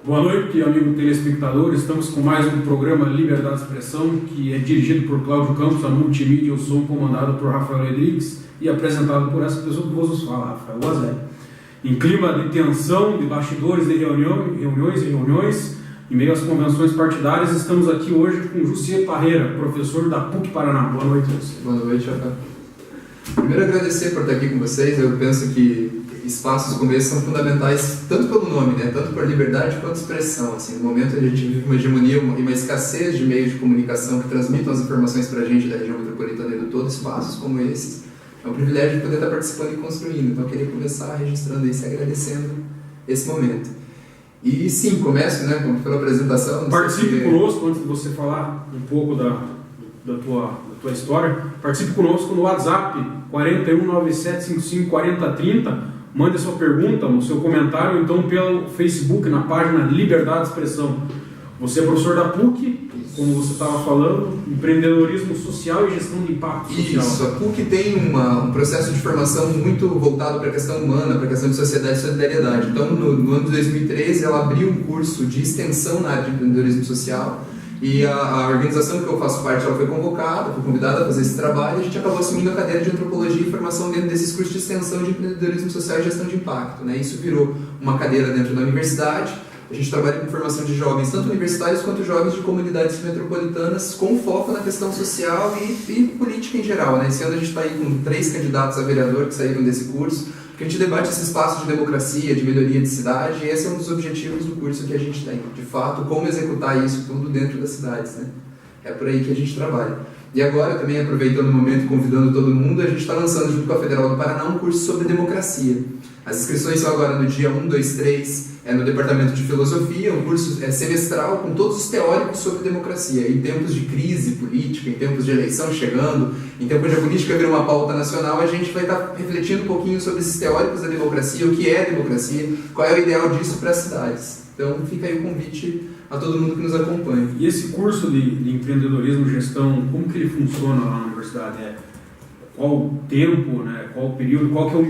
Boa noite, amigo telespectador. Estamos com mais um programa Liberdade de Expressão, que é dirigido por Cláudio Campos, a multimídia. Eu sou comandado por Rafael Rodrigues e apresentado por essa pessoa que vos fala, Rafael Wazé. Em clima de tensão, de bastidores, de reuniões, em meio às convenções partidárias, estamos aqui hoje com Jussier Parreira, professor da PUC Paraná. Boa noite, Jussier. Boa noite, Rafael. Primeiro, agradecer por estar aqui com vocês. Eu penso que espaços como esse são fundamentais, tanto pelo nome, né? Tanto por liberdade quanto expressão. Assim, no momento a gente vive uma hegemonia e uma escassez de meios de comunicação que transmitam as informações para a gente da região metropolitana e do todo, espaços como esses. É um privilégio poder estar participando e construindo. Então, eu queria começar registrando isso e agradecendo esse momento. E sim, começo, né, pela apresentação. Participe conosco, antes de você falar um pouco da tua história. Participe conosco no WhatsApp 4197554030. Mande a sua pergunta, o seu comentário, ou então pelo Facebook, na página Liberdade de Expressão. Você é professor da PUC, como você estava falando, empreendedorismo social e gestão de impacto social. Isso, a PUC tem um processo de formação muito voltado para a questão humana, para a questão de sociedade e solidariedade. Então, no ano de 2013, ela abriu um curso de extensão na área de empreendedorismo social. E a organização que eu faço parte, ela foi convocada, foi convidada a fazer esse trabalho, e a gente acabou assumindo a cadeira de antropologia e formação dentro desses cursos de extensão de empreendedorismo social e gestão de impacto, né? Isso virou uma cadeira dentro da universidade. A gente trabalha com formação de jovens, tanto universitários quanto jovens de comunidades metropolitanas, com foco na questão social e política em geral, né? Esse ano a gente está aí com 3 candidatos a vereador que saíram desse curso, porque a gente debate esse espaço de democracia, de melhoria de cidade, e esse é um dos objetivos do curso que a gente tem. De fato, como executar isso tudo dentro das cidades, né? É por aí que a gente trabalha. E agora, também aproveitando o momento e convidando todo mundo, a gente está lançando junto com a Federal do Paraná um curso sobre democracia. As inscrições são agora no dia 1, 2, 3, no Departamento de Filosofia, um curso semestral com todos os teóricos sobre democracia. Em tempos de crise política, em tempos de eleição chegando, em tempos de a política vir uma pauta nacional, a gente vai estar refletindo um pouquinho sobre esses teóricos da democracia, o que é democracia, qual é o ideal disso para as cidades. Então fica aí o convite a todo mundo que nos acompanha. E esse curso de empreendedorismo e gestão, como que ele funciona lá na universidade? Qual o tempo, né? Qual o período, qual que é o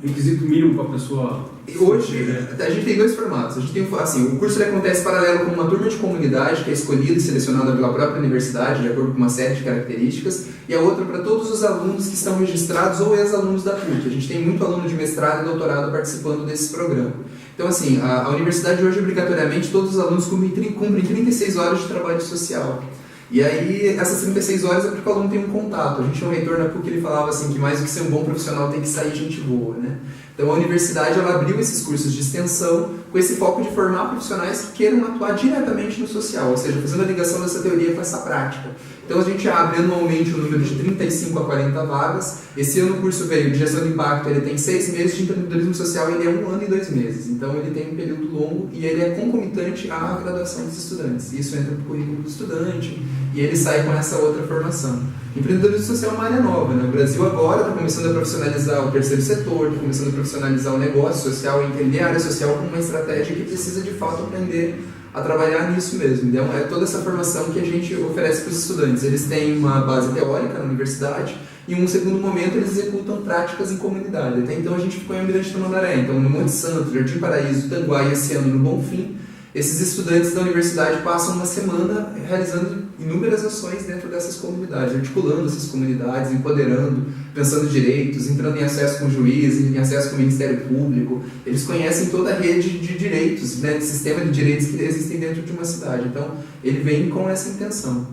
requisito mínimo para a pessoa? Hoje, a gente tem 2 formatos. A gente tem, assim, o curso ele acontece paralelo com uma turma de comunidade que é escolhida e selecionada pela própria universidade, de acordo com uma série de características, e a outra para todos os alunos que estão registrados ou ex-alunos da PUC. A gente tem muito aluno de mestrado e doutorado participando desse programa. Então, assim, a universidade hoje, obrigatoriamente, todos os alunos cumprem 36 horas de trabalho social. E aí, essas 36 horas é porque o aluno tem um contato. A gente tinha um reitor na PUC, ele falava assim, que mais do que ser um bom profissional tem que sair gente boa, né? Então a universidade ela abriu esses cursos de extensão com esse foco de formar profissionais que queiram atuar diretamente no social, ou seja, fazendo a ligação dessa teoria com essa prática. Então a gente abre anualmente um número de 35 a 40 vagas. Esse ano o curso veio de gestão de impacto, ele tem 6 meses, de empreendedorismo social ele é 1 ano e 2 meses. Então ele tem um período longo e ele é concomitante à graduação dos estudantes. Isso entra no currículo do estudante e ele sai com essa outra formação. Empreendedorismo social é uma área nova, né? O Brasil agora está começando a profissionalizar o terceiro setor, está começando a profissionalizar o negócio social, entender a área social como uma estratégia que precisa de fato aprender a trabalhar nisso mesmo. Então, é toda essa formação que a gente oferece para os estudantes. Eles têm uma base teórica na universidade e, em um segundo momento, eles executam práticas em comunidade. Até então, a gente ficou em Almirante Tamandaré, então no Monte Santo, Jardim Paraíso, Tanguá e esse ano no Bonfim. Esses estudantes da universidade passam uma semana realizando inúmeras ações dentro dessas comunidades, articulando essas comunidades, empoderando, pensando direitos, entrando em acesso com o juiz, em acesso com o Ministério Público. Eles conhecem toda a rede de direitos, né, de sistema de direitos que existem dentro de uma cidade. Então, ele vem com essa intenção,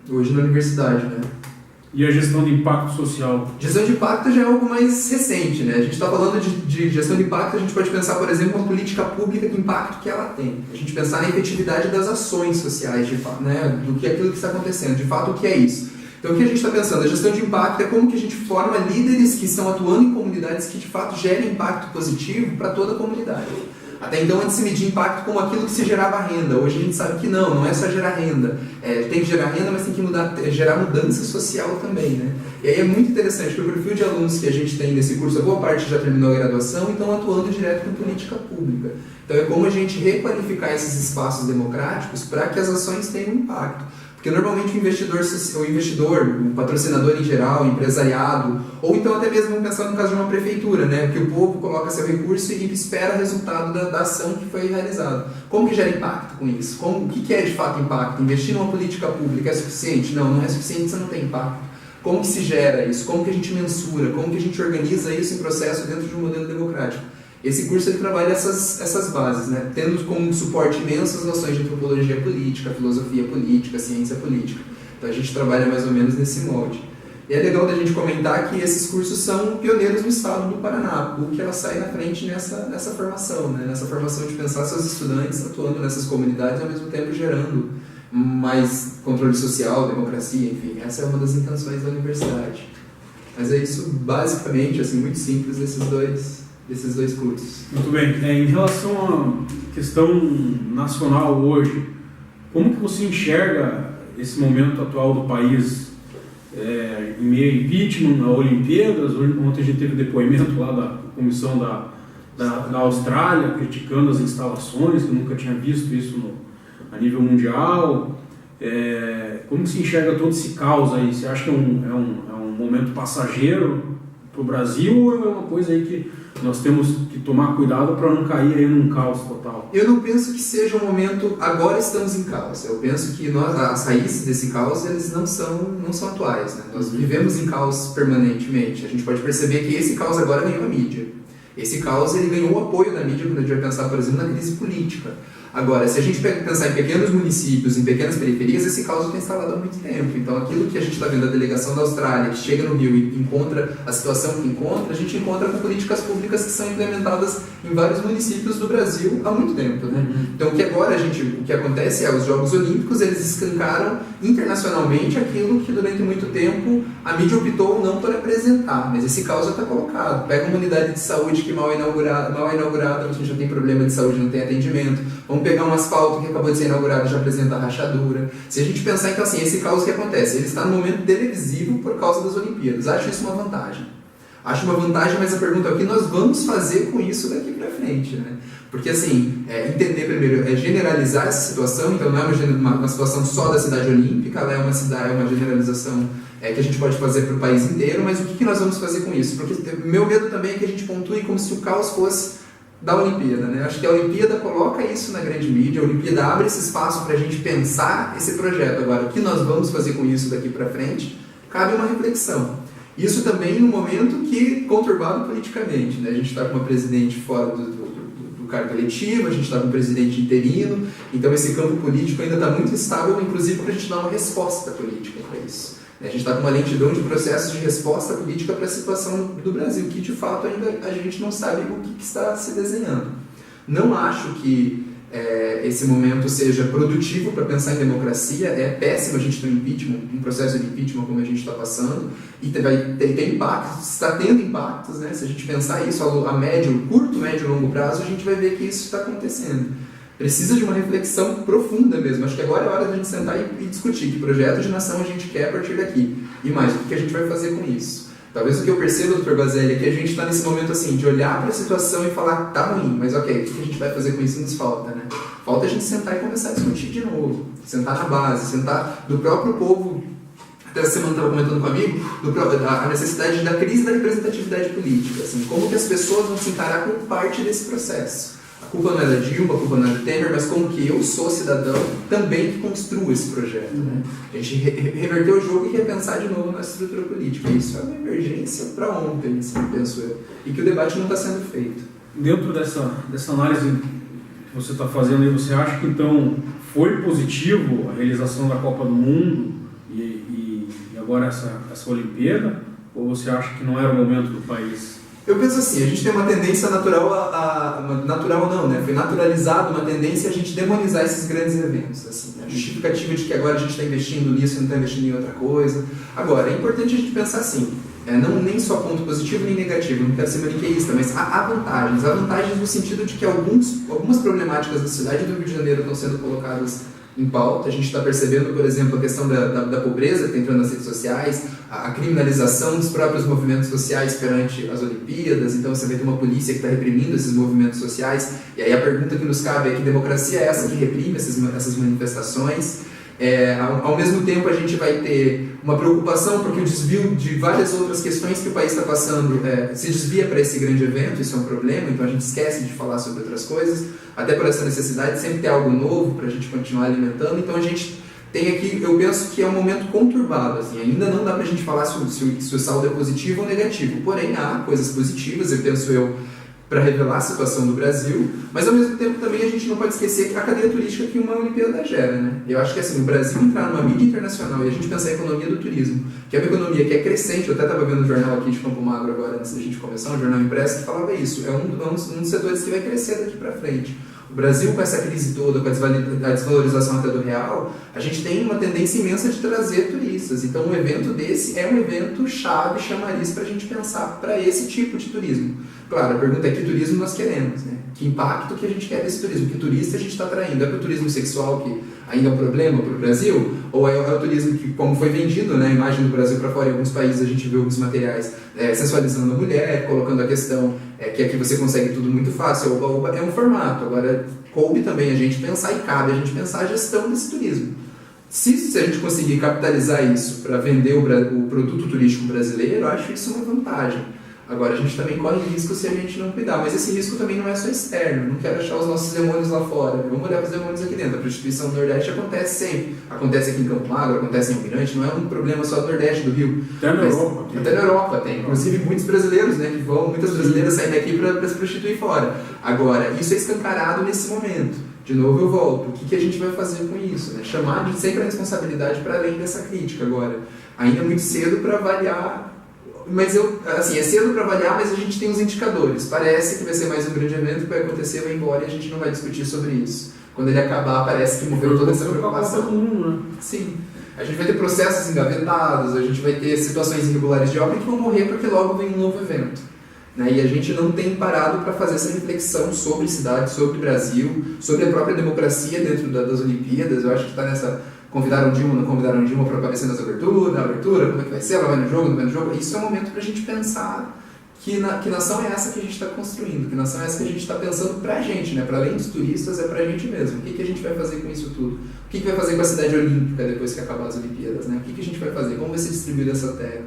hoje na universidade, né? E a gestão de impacto social? Gestão de impacto já é algo mais recente, né? A gente está falando de gestão de impacto, a gente pode pensar, por exemplo, uma política pública de impacto que ela tem. A gente pensar na efetividade das ações sociais, de fato, né? Do que é aquilo que está acontecendo, de fato, o que é isso. Então, o que a gente está pensando? A gestão de impacto é como que a gente forma líderes que estão atuando em comunidades que, de fato, gerem impacto positivo para toda a comunidade. Até então, antes se media impacto como aquilo que se gerava renda. Hoje a gente sabe que não é só gerar renda. Tem que gerar renda, mas tem que gerar mudança social também, né? E aí é muito interessante, porque o perfil de alunos que a gente tem nesse curso, a boa parte já terminou a graduação e estão atuando direto com política pública. Então é como a gente requalificar esses espaços democráticos para que as ações tenham impacto. Porque normalmente o investidor, o patrocinador em geral, o empresariado, ou então até mesmo vamos pensar no caso de uma prefeitura, né? Que o povo coloca seu recurso e espera o resultado da ação que foi realizada. Como que gera impacto com isso? O que é de fato impacto? Investir numa política pública é suficiente? Não é suficiente, você não tem impacto. Como que se gera isso? Como que a gente mensura? Como que a gente organiza isso em processo dentro de um modelo democrático? Esse curso ele trabalha essas bases, né? Tendo como suporte imenso as noções de antropologia política, filosofia política, ciência política. Então a gente trabalha mais ou menos nesse molde. E é legal da gente comentar que esses cursos são pioneiros no estado do Paraná, o que ela sai na frente nessa formação, né? Nessa formação de pensar seus estudantes atuando nessas comunidades e ao mesmo tempo gerando mais controle social, democracia, enfim. Essa é uma das intenções da universidade. Mas é isso basicamente, assim, muito simples, desses dois cursos. Muito bem. Em relação à questão nacional hoje, como que você enxerga esse momento atual do país em meio a impeachment, a Olimpíadas? Ontem a gente teve depoimento lá da comissão da Austrália criticando as instalações, que eu nunca tinha visto isso a nível mundial. Como que se enxerga todo esse caos aí? Você acha que é um momento passageiro para o Brasil ou é uma coisa aí que nós temos que tomar cuidado para não cair aí num caos total? Eu não penso que seja um momento, agora estamos em caos. Eu penso que as raízes desse caos eles não são atuais, né? Nós vivemos em caos permanentemente. A gente pode perceber que esse caos agora ganhou a mídia. Esse caos ele ganhou o apoio da mídia quando a gente vai pensar, por exemplo, na crise política. Agora, se a gente pensar em pequenos municípios, em pequenas periferias, esse caos já está instalado há muito tempo. Então, aquilo que a gente está vendo da delegação da Austrália, que chega no Rio e encontra a situação que encontra, a gente encontra com políticas públicas que são implementadas em vários municípios do Brasil há muito tempo, né? Então, o que acontece é, os Jogos Olímpicos, eles escancaram internacionalmente aquilo que durante muito tempo a mídia optou não por apresentar, mas esse caos já está colocado. Pega uma unidade de saúde que mal é inaugurada, a gente já tem problema de saúde, não tem atendimento. Vamos pegar um asfalto que acabou de ser inaugurado e já apresenta rachadura. Se a gente pensar, então assim, esse caos que acontece, ele está no momento televisivo por causa das Olimpíadas. Acho isso uma vantagem. Acho uma vantagem, mas a pergunta é o que nós vamos fazer com isso daqui para frente, né? Porque assim, entender primeiro, generalizar essa situação, então não é uma situação só da cidade olímpica, ela é uma generalização que a gente pode fazer para o país inteiro, mas o que nós vamos fazer com isso? Porque meu medo também é que a gente pontue como se o caos fosse da Olimpíada, né? Acho que a Olimpíada coloca isso na grande mídia, a Olimpíada abre esse espaço para a gente pensar esse projeto. Agora, o que nós vamos fazer com isso daqui para frente? Cabe uma reflexão. Isso também num momento que conturbado politicamente, né? A gente está com uma presidente fora do cargo eletivo, a gente está com um presidente interino, então esse campo político ainda está muito instável, inclusive para a gente dar uma resposta política para isso. A gente está com uma lentidão de processos de resposta política para a situação do Brasil, que de fato ainda a gente não sabe o que está se desenhando. Não acho que esse momento seja produtivo para pensar em democracia. É péssimo a gente ter um processo de impeachment como a gente está passando, e tem impactos, está tendo impactos, né? Se a gente pensar isso a curto, médio e longo prazo, a gente vai ver que isso está acontecendo. Precisa de uma reflexão profunda mesmo. Acho que agora é hora de a gente sentar e discutir que projeto de nação a gente quer a partir daqui. E mais, o que a gente vai fazer com isso? Talvez o que eu percebo, Dr. Bazelli, é que a gente está nesse momento assim, de olhar para a situação e falar, tá ruim, mas ok, o que a gente vai fazer com isso nos falta, né? Falta a gente sentar e começar a discutir de novo. Sentar na base, sentar do próprio povo. Até essa semana eu estava comentando com um amigo a necessidade da crise da representatividade política. Assim, como que as pessoas vão se encarar como parte desse processo? A culpa não é da Dilma, a culpa não é do Temer, mas como que eu sou cidadão também que construo esse projeto, né? A gente reverter o jogo e repensar de novo na estrutura política. Isso é uma emergência para ontem, assim, penso eu. E que o debate não está sendo feito. Dentro dessa análise que você está fazendo aí, você acha que então foi positivo a realização da Copa do Mundo e agora essa Olimpíada? Ou você acha que não era o momento do país? Eu penso assim, a gente tem uma tendência natural natural não, né? Foi naturalizado uma tendência a gente demonizar esses grandes eventos, assim, né? A justificativa de que agora a gente está investindo nisso e não está investindo em outra coisa. Agora, é importante a gente pensar assim, não nem só ponto positivo nem negativo, não quero ser maniqueísta, mas há vantagens no sentido de que algumas problemáticas da cidade do Rio de Janeiro estão sendo colocadas em pauta. A gente está percebendo, por exemplo, a questão da pobreza que está entrando nas redes sociais, a criminalização dos próprios movimentos sociais perante as Olimpíadas. Então você vai ter uma polícia que está reprimindo esses movimentos sociais, e aí a pergunta que nos cabe é: que democracia é essa que reprime essas manifestações? Ao mesmo tempo, a gente vai ter uma preocupação porque o desvio de várias outras questões que o país está passando se desvia para esse grande evento, isso é um problema, então a gente esquece de falar sobre outras coisas, até por essa necessidade de sempre ter algo novo para a gente continuar alimentando. Então a gente tem aqui, eu penso que é um momento conturbado, assim, ainda não dá para a gente falar se o saldo é positivo ou negativo, porém há coisas positivas, para revelar a situação do Brasil, mas ao mesmo tempo também a gente não pode esquecer que a cadeia turística que uma Olimpíada gera, né? Eu acho que assim, o Brasil entrar numa mídia internacional e a gente pensar em economia do turismo, que é uma economia que é crescente, eu até estava vendo um jornal aqui de Campo Magro agora, antes da gente começar, um jornal impresso, que falava isso, é um dos setores que vai crescer daqui para frente. O Brasil, com essa crise toda, com a desvalorização até do real, a gente tem uma tendência imensa de trazer turistas. Então, um evento desse é um evento chave, chamariz para a gente pensar para esse tipo de turismo. Claro, a pergunta é que turismo nós queremos, né? Que impacto que a gente quer desse turismo? Que turista a gente está atraindo? É para o turismo sexual que ainda é um problema para o Brasil? Ou é o turismo que, como foi vendido, né, a imagem do Brasil para fora, em alguns países a gente vê alguns materiais sensualizando a mulher, colocando a questão que aqui você consegue tudo muito fácil, é um formato. Agora, coube também a gente pensar e cabe a gente pensar a gestão desse turismo. Se a gente conseguir capitalizar isso para vender o produto turístico brasileiro, eu acho isso uma vantagem. Agora, a gente também corre risco se a gente não cuidar, mas esse risco também não é só externo, não quero achar os nossos demônios lá fora, vamos olhar para os demônios aqui dentro. A prostituição do Nordeste acontece sempre, acontece aqui em Campo Magro, acontece em Almirante, não é um problema só do Nordeste, do Rio. Até na Europa. Até na Europa tem, inclusive muitos brasileiros, né, muitas brasileiras saem daqui para se prostituir fora. Agora, isso é escancarado nesse momento. De novo eu volto, o que a gente vai fazer com isso? Né? Chamar de sempre a responsabilidade para além dessa crítica agora. Ainda é muito cedo para avaliar. Mas é cedo para avaliar, mas a gente tem os indicadores. Parece que vai ser mais um grande evento que vai acontecer, vai embora e a gente não vai discutir sobre isso. Quando ele acabar, parece que morreu toda essa preocupação. Né? Sim. A gente vai ter processos engavetados, a gente vai ter situações irregulares de obra que vão morrer porque logo vem um novo evento. Né? E a gente não tem parado para fazer essa reflexão sobre cidade, sobre Brasil, sobre a própria democracia dentro das Olimpíadas. Eu acho que está nessa... Convidaram Dilma, não convidaram Dilma para aparecer na abertura, como é que vai ser, ela vai no jogo, não vai no jogo. Isso é um momento para a gente pensar que nação é essa que a gente está construindo, que nação é essa que a gente está pensando para a gente, né? Para além dos turistas, é para a gente mesmo. O que a gente vai fazer com isso tudo? O que vai fazer com a cidade olímpica depois que acabar as Olimpíadas? Né? O que a gente vai fazer? Como vai ser distribuída essa terra?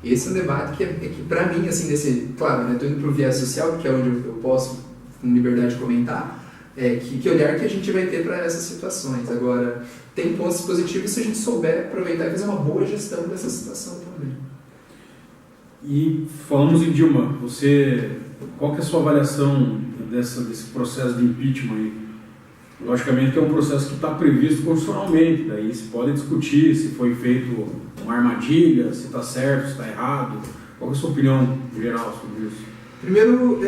Esse é um debate que para mim, assim, claro, estou indo para o viés social, que é onde eu posso, com liberdade, comentar, que olhar que a gente vai ter para essas situações. Agora, tem pontos positivos se a gente souber aproveitar e fazer uma boa gestão dessa situação também. E falamos em Dilma, qual que é a sua avaliação desse processo de impeachment aí? Logicamente que é um processo que está previsto constitucionalmente, daí se pode discutir se foi feito uma armadilha, se está certo, se está errado. Qual é a sua opinião geral sobre isso? Primeiro,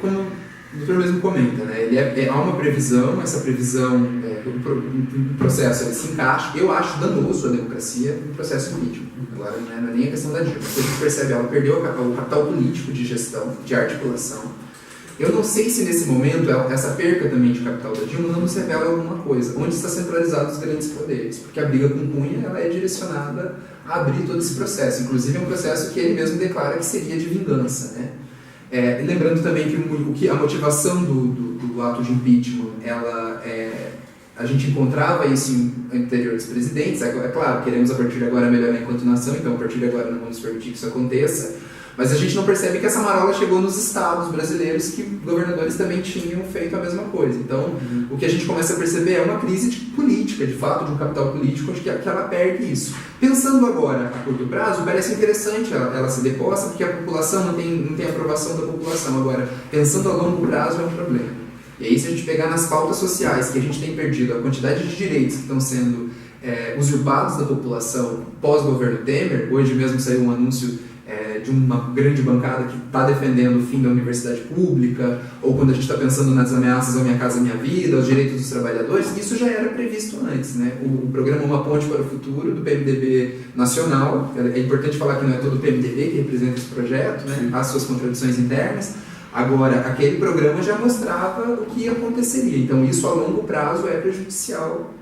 como o doutor mesmo comenta, né? Há uma previsão, essa previsão, o processo ele se encaixa. Eu acho danoso a democracia no processo político. Agora não é nem a questão da Dilma. A gente percebe, ela perdeu o capital político de gestão, de articulação. Eu não sei se nesse momento, essa perca também de capital da Dilma não nos revela alguma coisa. Onde está centralizado os grandes poderes? Porque a briga com Cunha ela é direcionada a abrir todo esse processo. Inclusive é um processo que ele mesmo declara que seria de vingança, né? Lembrando também que a motivação do ato de impeachment, a gente encontrava isso em anteriores presidentes. É claro, queremos a partir de agora melhorar enquanto nação, então a partir de agora não vamos permitir que isso aconteça. Mas a gente não percebe que essa marola chegou nos estados brasileiros, que governadores também tinham feito a mesma coisa. Então, o que a gente começa a perceber é uma crise política, de fato, de um capital político, onde que ela perde isso. Pensando agora a curto prazo, parece interessante ela se deposta, porque a população não tem aprovação da população. Agora, pensando a longo prazo, é um problema. E aí, se a gente pegar nas pautas sociais, que a gente tem perdido, a quantidade de direitos que estão sendo usurpados da população pós-governo Temer, hoje mesmo saiu um anúncio de uma grande bancada que está defendendo o fim da universidade pública, ou quando a gente está pensando nas ameaças ao Minha Casa Minha Vida, aos direitos dos trabalhadores, isso já era previsto antes, né? O programa Uma Ponte para o Futuro, do PMDB nacional, é importante falar que não é todo o PMDB que representa esse projeto, né? Há suas contradições internas. Agora, aquele programa já mostrava o que aconteceria, então isso a longo prazo é prejudicial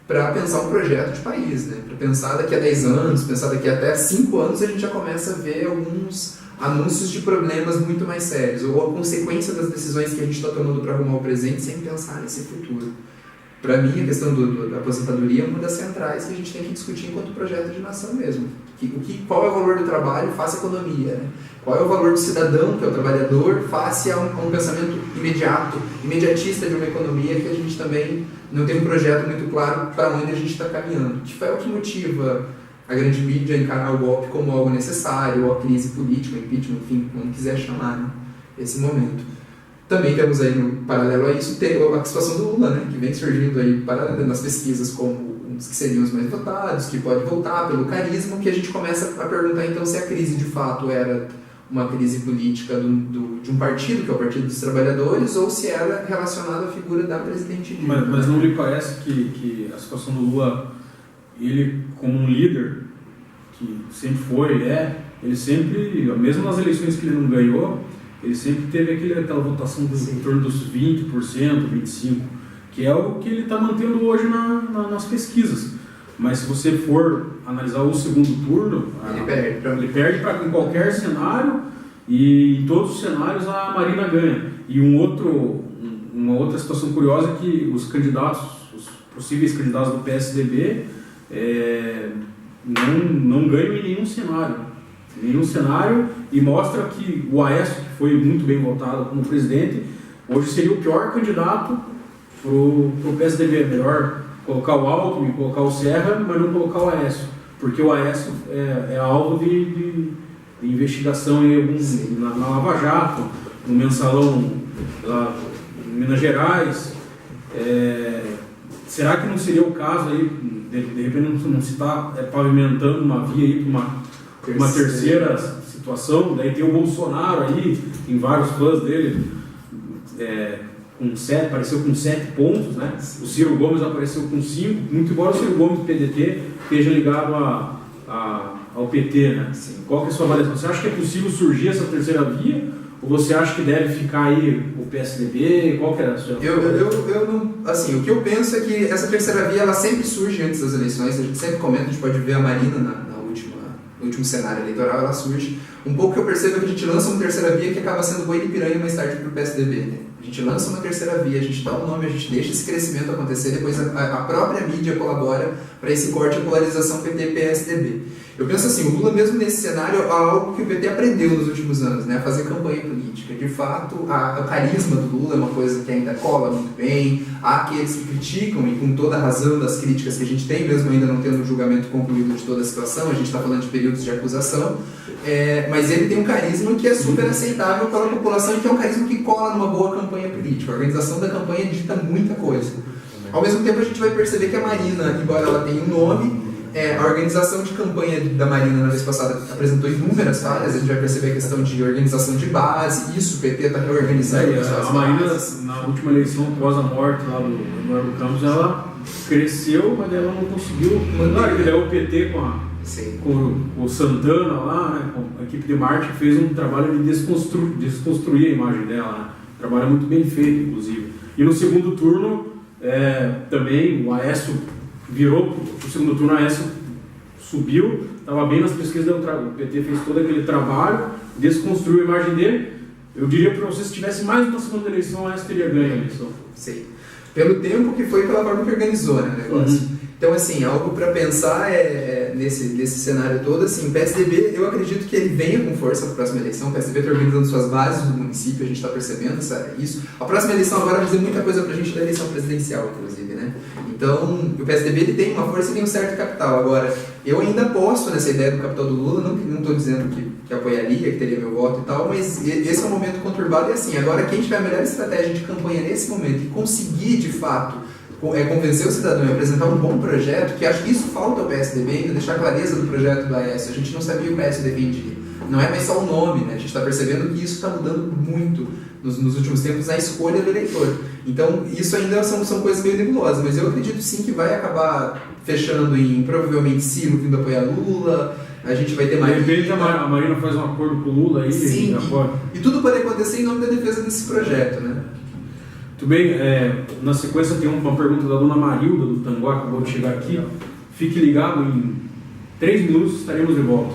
para pensar um projeto de país, né? Para pensar daqui a 10 anos, pensar daqui a até 5 anos, a gente já começa a ver alguns anúncios de problemas muito mais sérios, ou a consequência das decisões que a gente está tomando para arrumar o presente sem pensar nesse futuro. Para mim, a questão da aposentadoria é uma das centrais que a gente tem que discutir enquanto projeto de nação mesmo. Qual é o valor do trabalho face à economia? Né? Qual é o valor do cidadão, que é o trabalhador, face a um pensamento imediatista de uma economia que a gente também não tem um projeto muito claro para onde a gente está caminhando. Que é o que motiva a grande mídia a encarar o golpe como algo necessário, ou a crise política, o impeachment, enfim, como quiser chamar, né? Esse momento. Também temos aí, no paralelo a isso, a situação do Lula, né? Que vem surgindo aí nas pesquisas como os que seriam os mais votados, que pode voltar pelo carisma, que a gente começa a perguntar então se a crise de fato era uma crise política de um partido, que é o Partido dos Trabalhadores, ou se era relacionada à figura da presidente Dilma. Mas não lhe parece que a situação do Lula, ele como um líder, que sempre foi, ele sempre, mesmo nas eleições que ele não ganhou, ele sempre teve aquela votação em torno dos 20%, 25%, que é o que ele está mantendo hoje nas pesquisas. Mas se você for analisar o segundo turno, ele perde para em qualquer cenário, e em todos os cenários a Marina ganha. E uma outra situação curiosa é que os possíveis candidatos do PSDB não ganham em nenhum cenário, e mostra que o Aécio, que foi muito bem votado como presidente, hoje seria o pior candidato para o PSDB. É melhor colocar o Alckmin, colocar o Serra, mas não colocar o Aécio, porque o Aécio é alvo de investigação na Lava Jato, no Mensalão lá em Minas Gerais. Será que não seria o caso aí, de repente não se está pavimentando uma via aí para uma terceira situação? Daí tem o Bolsonaro aí, tem vários fãs dele, apareceu com 7 pontos, né? O Ciro Gomes apareceu com 5, muito embora o Ciro Gomes do PDT esteja ligado ao PT, né? Sim. Qual que é a sua avaliação? Você acha que é possível surgir essa terceira via? Ou você acha que deve ficar aí o PSDB? Qual que é a sua... Eu não... Assim, o que eu penso é que essa terceira via, ela sempre surge antes das eleições. A gente sempre comenta, a gente pode ver a Marina no último cenário eleitoral, ela surge. Um pouco que eu percebo é que a gente lança uma terceira via que acaba sendo boi de piranha mais tarde para o PSDB, né? A gente lança uma terceira via, a gente dá um nome, a gente deixa esse crescimento acontecer, depois a própria mídia colabora para esse corte e polarização PT-PSDB. Eu penso assim, o Lula mesmo nesse cenário é algo que o PT aprendeu nos últimos anos, né? A fazer campanha política. De fato, o carisma do Lula é uma coisa que ainda cola muito bem. Há aqueles que criticam, e com toda a razão das críticas que a gente tem, mesmo ainda não tendo um julgamento concluído de toda a situação, a gente está falando de períodos de acusação, mas ele tem um carisma que é super aceitável pela população e que é um carisma que cola numa boa campanha política. A organização da campanha dita muita coisa. Ao mesmo tempo, a gente vai perceber que a Marina, embora ela tenha um nome, a organização de campanha da Marina na vez passada apresentou inúmeras falhas. A gente vai perceber a questão de organização de base, isso, o PT está reorganizando. A Marina, na última eleição, após a morte lá do Eduardo Campos, ela cresceu, mas ela não conseguiu. Claro que o PT com o Santana lá, né, com a equipe de marketing, fez um trabalho de desconstruir a imagem dela, né? Um trabalho muito bem feito, inclusive. E no segundo turno, também o Aécio virou, no segundo turno a Aécio subiu, estava bem nas pesquisas, o PT fez todo aquele trabalho, desconstruiu a imagem dele. Eu diria para você, se tivesse mais uma segunda eleição, a Aécio teria ganho a eleição. Sim. Pelo tempo que foi, pela forma que organizou, né, o negócio. Então, assim, algo para pensar nesse cenário todo, assim, o PSDB, eu acredito que ele venha com força para a próxima eleição. O PSDB está organizando suas bases do município, a gente está percebendo isso. A próxima eleição agora vai dizer muita coisa para a gente da eleição presidencial, inclusive, né? Então, o PSDB ele tem uma força e tem um certo capital. Agora, eu ainda aposto nessa ideia do capital do Lula, não estou dizendo que apoiaria, que teria meu voto e tal, mas esse é um momento conturbado e assim, agora quem tiver a melhor estratégia de campanha nesse momento e conseguir, de fato, convencer o cidadão e apresentar um bom projeto, que acho que isso falta ao PSDB ainda, deixar clareza do projeto do Aécio. A gente não sabia o que o Aécio defendia. Não é mais só o nome, né? A gente está percebendo que isso está mudando muito nos últimos tempos na escolha do eleitor. Então, isso ainda são coisas meio nebulosas, mas eu acredito sim que vai acabar fechando em, provavelmente, Ciro vindo apoiar Lula, a gente vai ter Marina. De repente a Marina faz um acordo com o Lula aí. Sim, e tudo pode acontecer em nome da defesa desse projeto, né? Muito bem, na sequência tem uma pergunta da dona Marilda do Tanguá, que acabou de chegar aqui. Fique ligado, em 3 minutos estaremos de volta.